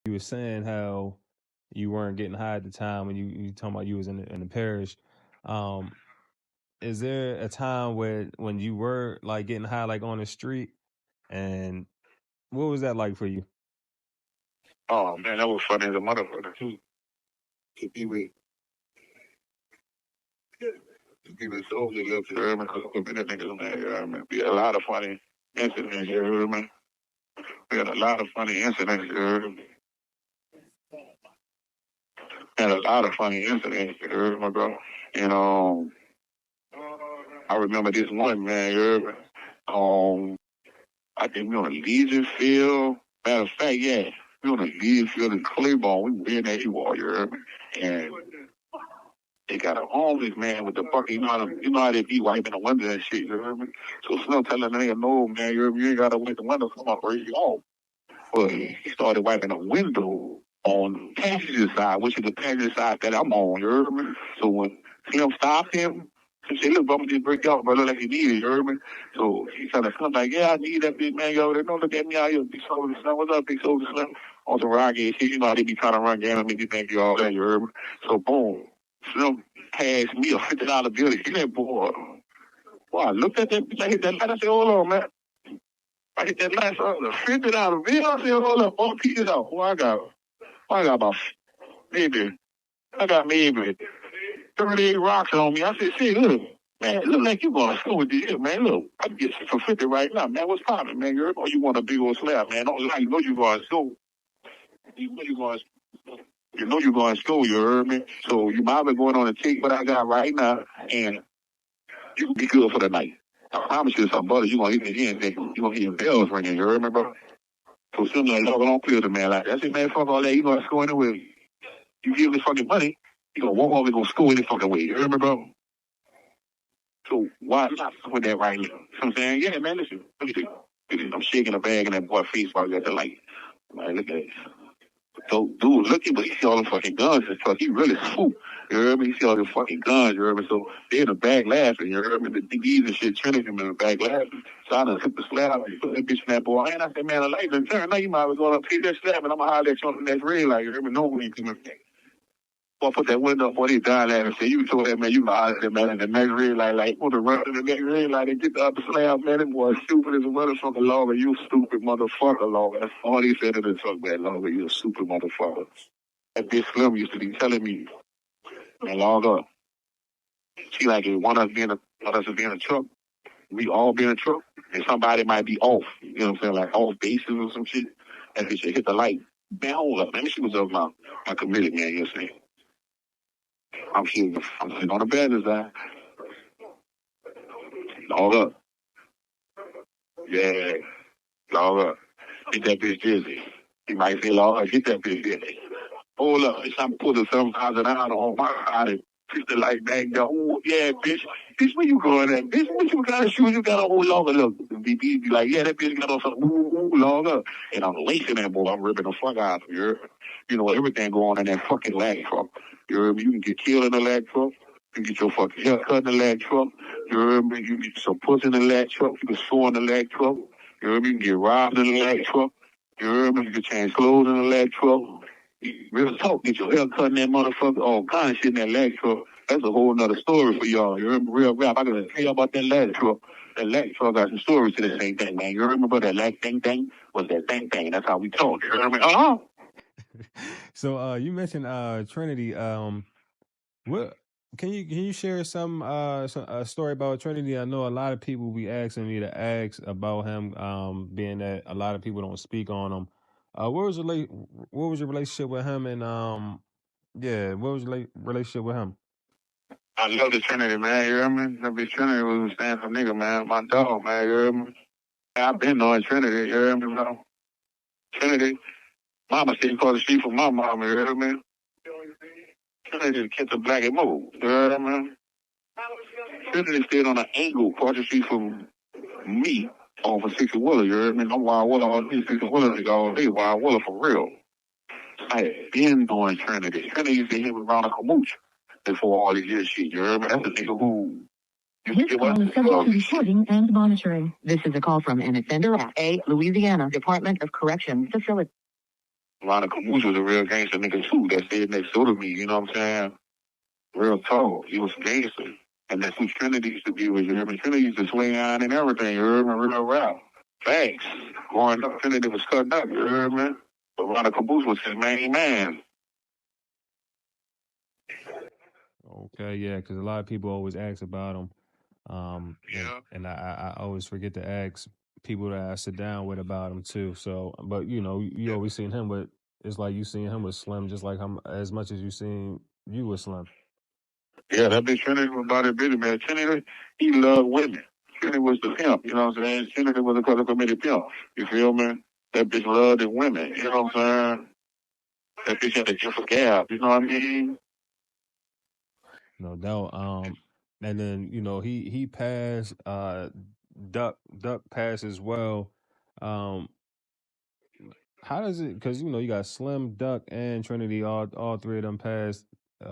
you were saying how you weren't getting high at the time when you talking about you was in the parish. Um, is there a time when you were like getting high like on the street, and what was that like for you? Oh man, that was funny as a motherfucker too. To be with Soulja Slim, you heard me? Cause a bit of niggas on there, you heard me? We had a lot of funny incidents, you heard me? We had a lot of funny incidents, you heard me? Had a lot of funny incidents, you heard me, bro? You know, I remember this one, man, you heard me? I think we on a Legion field. Matter of fact, yeah, we on a Legion field in Claiborne. We were in that U-Haul, you heard me? And they got a homeless man with the bucket. You know how they be wiping the window and shit, you heard me? So Slim telling the nigga, no, man, you heard me? You ain't got to wipe the window. Come on, break you off. But he started wiping the window on the passenger side, which is the passenger side that I'm on, you heard me? So when Slim stopped him, he said, look, I'm just break out, but look like you need it, you heard me? So he kind of come like, yeah, I need that big man, yo. They don't look at me out here, Big Soulja Slim. What's up, Big Soulja Slim? On some rocky shit, you know how they be trying to run game and make you think you all that, you heard me? So boom, Slim passed me a $50 bill. He said, boy, I looked at that bitch, I hit that light, I said, hold on, man. I hit that last $50 bill. I said, hold up, all pieces out. Well, I got about maybe 38 rocks on me. I said, shit, look, man, it look like you going to school with this, man. Look, I can get you for 50 right now, man. What's poppin', man? You want a big old slab, man. Don't lie, you know you going to school. You know you going to school, you heard me? So you might be going on a take what I got right now, and you can be good for the night. I promise you something, brother. You gonna hit me again, you gonna hear your bells ringing, you heard me, bro? So similar like, no, don't clear the man like that. I said, man, fuck all that. You gonna school anyway. You give me fucking money, you gonna walk off and go school any fucking way. You hear me, bro? So why not with that right now? You know what I'm saying? Yeah, man, listen. Look at this. I'm shaking a bag in that boy's face while I got the light. Man, look at it. So dude looking, but he see all the fucking guns and stuff. He really swoop. You heard me? He see all the fucking guns, you heard me? So they in the back laughing, you heard me? The DBs and shit, Trinity in the back laughing. So I done took the slab and put that bitch in that boy. And I said, man, the light done turned. Now you might as well go up, take that slab and I'm gonna holler at you on the next red light. You heard me? No one ain't coming back. Boy, put that window up, boy, they died laughing. Say, you told that man, you holler at that man in the next red light, like, put the run to the next red light and get the upper slab, man. That boy stupid as a motherfucker, Logga. You stupid motherfucker, Logga. That's all he said to the truck, man, Logga. You a stupid motherfucker. That bitch Slim used to be telling me, man, Logga. She like, if one of us be in a truck, we all be in a truck, and somebody might be off. You know what I'm saying? Like off bases or some shit. And bitch hit the light. Man, hold up, man. She was up my committed, man. You know what I'm saying? I'm sitting on the bed as that. Log up. Yeah. Log up. Get that bitch dizzy. He might say, Log up, get that bitch dizzy. Hold up. It's time to put the 7,000 out on my body. Push the light back down. Oh, yeah, bitch. Bitch, where you going at? Bitch, what you got of shoes you got on? Oh, Log up. Look. The BB be like, yeah, that bitch got on something. Ooh, Log up. And I'm lacing that boy. I'm ripping the fuck out of you. You know, everything going on in that fucking lag truck. You heard me? You can get killed in the lag truck. You can get your fucking hair cut in the lag truck. You heard me? You can get some pussy in the lag truck. You can sew in the lag truck. You heard me? You can get robbed in the lag truck. You heard me? You can change clothes in the lag truck. Real talk, get your hair cut in that motherfucker. All kind of shit in that lag truck. That's a whole nother story for y'all. You heard me? Real rap. I gotta tell y'all about that lag truck. That lag truck got some stories to the same thing, man. You remember that lag thing? Was that thing? That's how we talk. You heard me? So you mentioned Trinity. What can you share some a story about Trinity? I know a lot of people be asking me to ask about him, being that a lot of people don't speak on him. What was your relationship with him, and yeah, what was your relationship with him? I love the Trinity, man. You hear me? That bitch Trinity was a stand-up nigga, man. My dog, man. You hear me? I've been knowing Trinity. You hear me, bro? Trinity. Mama stayed across the street from my mama. You hear me? Trinity just kept the black and move. You hear me? Trinity stayed on an angle across the street from me off of 60 Wheeler. You hear me? I'm Wild Wheeler all day. 60 Wheeler nigga all day. Wild Wheeler for real. I had been knowing Trinity. Trinity used to hit me around like a mooch before all this years shit. You hear me? That's the nigga who. This call is subject to recording and monitoring. This is a call from an offender at a Louisiana Department of Corrections facility. Ronald Camus was a real gangster nigga too. That stayed next door to me. You know what I'm saying? Real tall. He was a gangster. And that's who Trinity used to be with. You hear me? Trinity used to swing on and everything. You heard me? Real rap. Thanks. Growing up, Trinity was cut up. You heard me? But Ronald Caboose was his main man. Okay, yeah, because a lot of people always ask about him. Yeah. And I always forget to ask people that I sit down with about him too. So, but you know, you always seen him with. It's like you seen him with Slim, just like him as much as you seen you with Slim. Yeah, that bitch Trinity was about it, bitch, man. Trinity, he loved women. Trinity was the pimp, you know what I'm saying? Trinity was a color committee pimp. You feel me? That bitch loved the women, you know what I'm saying? That bitch had a gift of gab, you know what I mean? No doubt. And then you know he passed. Duck passed as well. Um, how does it? Because you know you got Slim, Duck, and Trinity. All three of them passed. You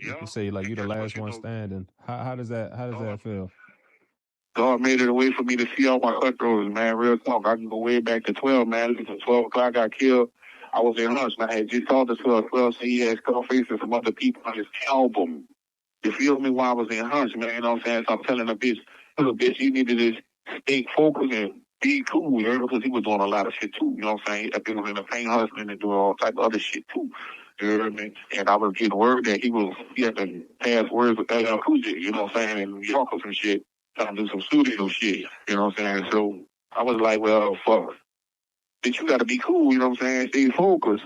Yeah. can say like And you the guess what, last you one know? standing. How does that feel? God made it a way for me to see all my cutthroaters, man. Real talk. I can go way back to 12, man. Look at 12 o'clock, I got killed. I was in lunch, and I had just talked to 12. 12 said he had Scarface and some other people on his album. You feel me? While I was in hunch, man. You know what I'm saying? So I'm telling the bitch, look, bitch, you need to just stay focused and be cool, you know, because he was doing a lot of shit too. You know what I'm saying? That bitch was in the paint hustling and doing all type of other shit too. You know what I mean? And I was getting word that he had to pass words with LL Cool J, you know what I'm saying, in New York or some shit, trying to do some studio shit. You know what I'm saying? So I was like, well, fuck. Bitch, you gotta be cool, you know what I'm saying? Stay focused.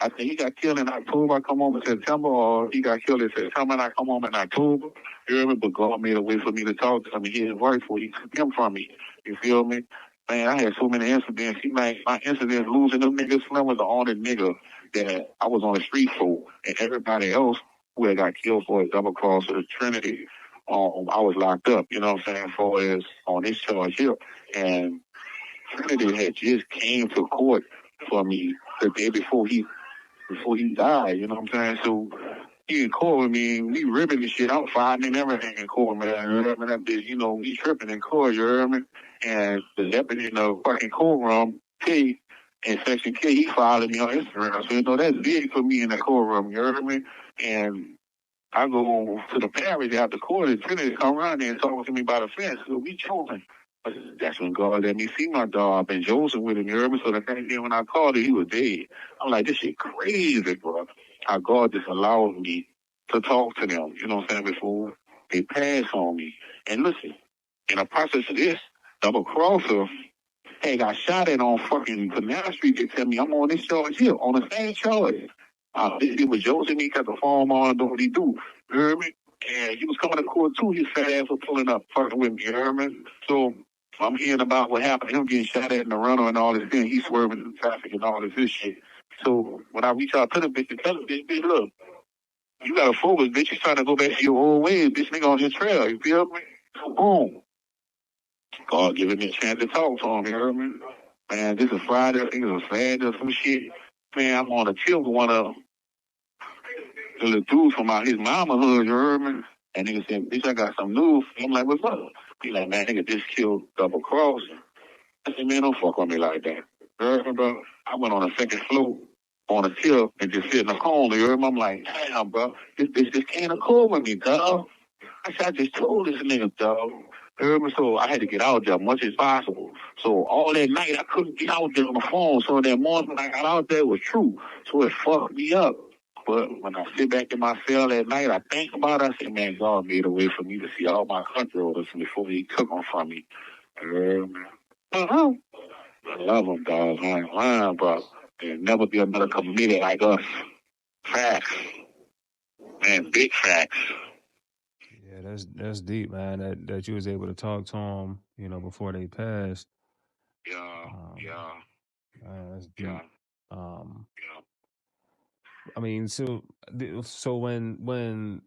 I think he got killed in October. I come home in September, or he got killed in September and I come home in October. You hear me? But God made a way for me to talk to him and hear his voice before he took him from me. You feel me? Man, I had so many incidents. He like my incidents losing them niggas. Slim was the only nigga that I was on the street for, and everybody else who had got killed for a double cross of the Trinity. I was locked up. You know what I'm saying? For as on this charge here, and Trinity had just came to court for me the day before he died, you know what I'm saying? So he in court with me, we ripping and shit. I'm fighting and everything in court, man. You heard me? That bitch, you know, we tripping in court, you heard me? And the deputy in the fucking courtroom, K, in Section K, he followed me on Instagram. So, you know, that's big for me in the courtroom, you heard me? And I go to the parish after court, and Trinity come around there and talk to me about a fence. So we choking. But that's when God let me see my dog. I've been Joseph with him, you heard me? So the next day when I called him, he was dead. I'm like, this shit crazy, bro. How God just allowed me to talk to them, you know what I'm saying, before they pass on me. And listen, in the process of this, double crosser had got shot at on fucking Canal Street. They tell me I'm on this charge here, on the same charge. It was Joseph, he got the phone on, do what he do. You heard me? And he was coming to court too. His fat ass was pulling up, fucking with me. You heard me? So I'm hearing about what happened, him getting shot at in the runner and all this thing. He's swerving in traffic and all this shit. So when I reach out to the bitch and tell the bitch, look, you gotta focus, bitch. You trying to go back to your old ways, bitch. Nigga on his trail. You feel me? So boom. God giving me a chance to talk to him. You heard me? Man, this is Friday. I think it was Saturday or some shit. Man, I'm on a chill with one of the little dudes from his mama hood. You heard me? And nigga said, bitch, I got some news. I'm like, what's up? He like, man, nigga just killed double cross. I said, man, don't fuck with me like that. You heard me, bro? I went on the second floor on a chill and just sit in the corner. You heard me? I'm like, damn, bro, this bitch just can't accord with me, dog. I said, I just told this nigga, dog. You heard me? So I had to get out there as much as possible. So all that night, I couldn't get out there on the phone. So that morning when I got out there, it was true. So it fucked me up. But when I sit back in my cell at night, I think about it. I say, man, God made a way for me to see all my cutthroaters before he took them from me. You heard me? Uh-huh. I love them, dog. I ain't lying, bro. There'll never be another comedian like us. Facts. Man, big facts. Yeah, that's deep, man. That you was able to talk to them, you know, before they passed. Yeah, Um, yeah, that's yeah, deep. Um, yeah. I mean, so when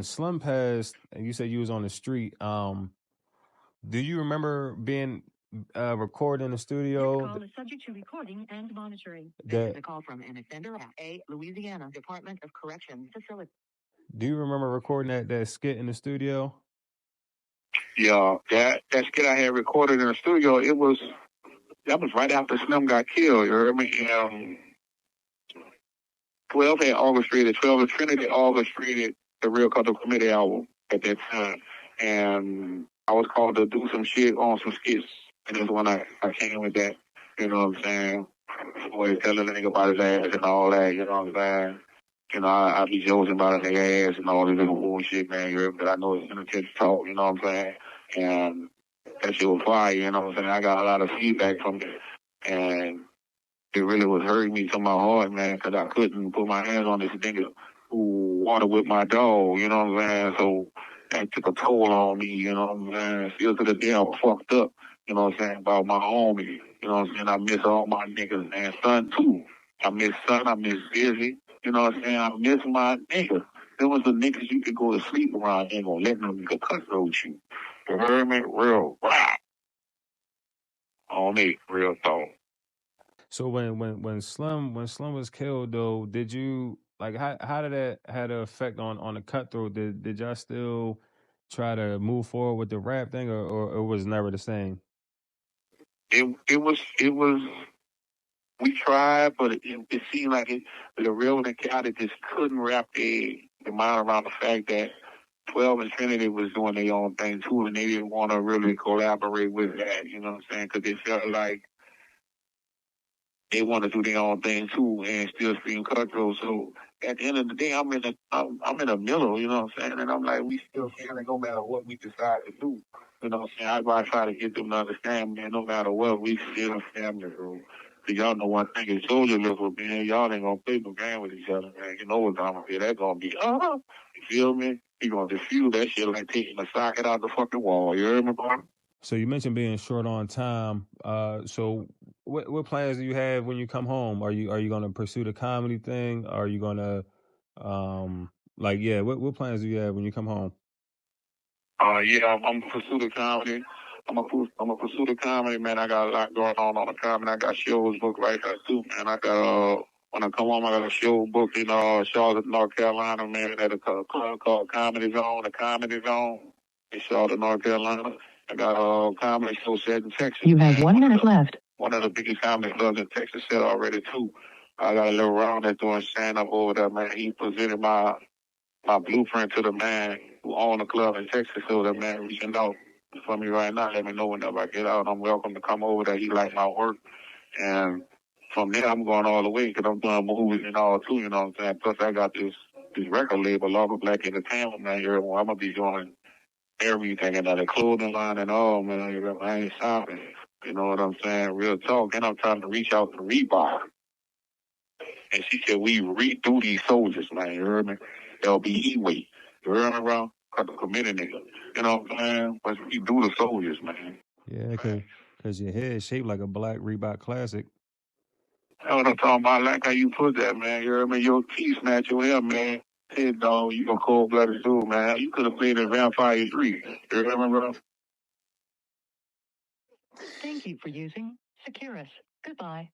Slim passed, and you said you was on the street, do you remember being recording in the This studio? call is subject to recording and monitoring. This That is a call from an offender at a Louisiana Department of Corrections facility. Do you remember recording that skit in the studio? Yeah, that skit I had recorded in the studio, that was right after Slim got killed, you heard me? 12 had orchestrated, 12 of Trinity orchestrated the Real Cutthroat Committee album at that time. And I was called to do some shit on some skits. And that's when I came with that. You know what I'm saying? Always telling the nigga about his ass and all that, you know what I'm saying? You know, I be joking about a nigga ass and all this little bullshit, man. But I know it's intense talk, you know what I'm saying? And that shit was fire, you know what I'm saying? I got a lot of feedback from it. And it really was hurting me to my heart, man, because I couldn't put my hands on this nigga who water with my dog, you know what I'm saying? So that took a toll on me, you know what I'm saying? Still to the day I'm fucked up, you know what I'm saying, about my homie. You know what I'm saying? I miss all my niggas and Son too. I miss Son, I miss Busy, you know what I'm saying? I miss my niggas. There was the niggas you could go to sleep around, ain't gonna let them nigga cutthroat you. You heard me? Real rap. On me, real talk. So when Slim was killed though, did you like how did that had an effect on the Cutthroat? Did y'all still try to move forward with the rap thing, or it was never the same? It was we tried, but it seemed like the real and chaotic just couldn't wrap their mind around the fact that 12 and Trinity was doing their own thing too, and they didn't want to really collaborate with that, you know what I'm saying? Because they felt like they want to do their own thing too and still scream Cutthroat. So at the end of the day, I'm in the middle, you know what I'm saying? And I'm like, we still family no matter what we decide to do. You know what I'm saying? I try to get them to understand, man, no matter what, we still family, bro. So y'all know one thing, if Soulja lives with me, y'all ain't gonna play no game with each other, man. You know what time of year that's gonna be. You feel me? You gonna diffuse that shit like taking a socket out the fucking wall. You heard me, bro? So you mentioned being short on time. So what plans do you have when you come home? Are you going to pursue the comedy thing? Are you going to what plans do you have when you come home? Yeah, I'm gonna pursue the comedy. I'm gonna pursue the comedy, man. I got a lot going on the comedy. I got shows booked right there too, man. I got when I come home, I got a show booked in Charlotte, North Carolina, man. At a club called Comedy Zone, the Comedy Zone in Charlotte, North Carolina. I got a comedy show set in Texas. You have 1 minute left. One of the biggest comedy clubs in Texas set already too. I got a little round that's doing stand up over there, man. He presented my blueprint to the man who owned the club in Texas. So the man reaching out for me right now. Let me know whenever I get out. I'm welcome to come over there. He like my work. And from there, I'm going all the way because I'm doing movies and all too, you know what I'm saying? Plus, I got this record label, Logga Black Entertainment, man. I'm going to be doing everything, and the clothing line and all, man. I ain't stopping. You know what I'm saying? Real talk. And I'm trying to reach out to Reebok. And she said, we redo these soldiers, man. You heard me? LBE weight. You heard me, bro? Cut the committee nigga. You know what I'm saying? But we do the soldiers, man. Yeah, cause your head is shaped like a black Reebok classic. That's what I'm talking about. Like how you put that, man. You heard me? Your teeth snatch your hair, man. Hey, dog, you a cold-blooded dude, man. You could have played in Vampire 3. You heard me, bro? Thank you for using Securus. Goodbye.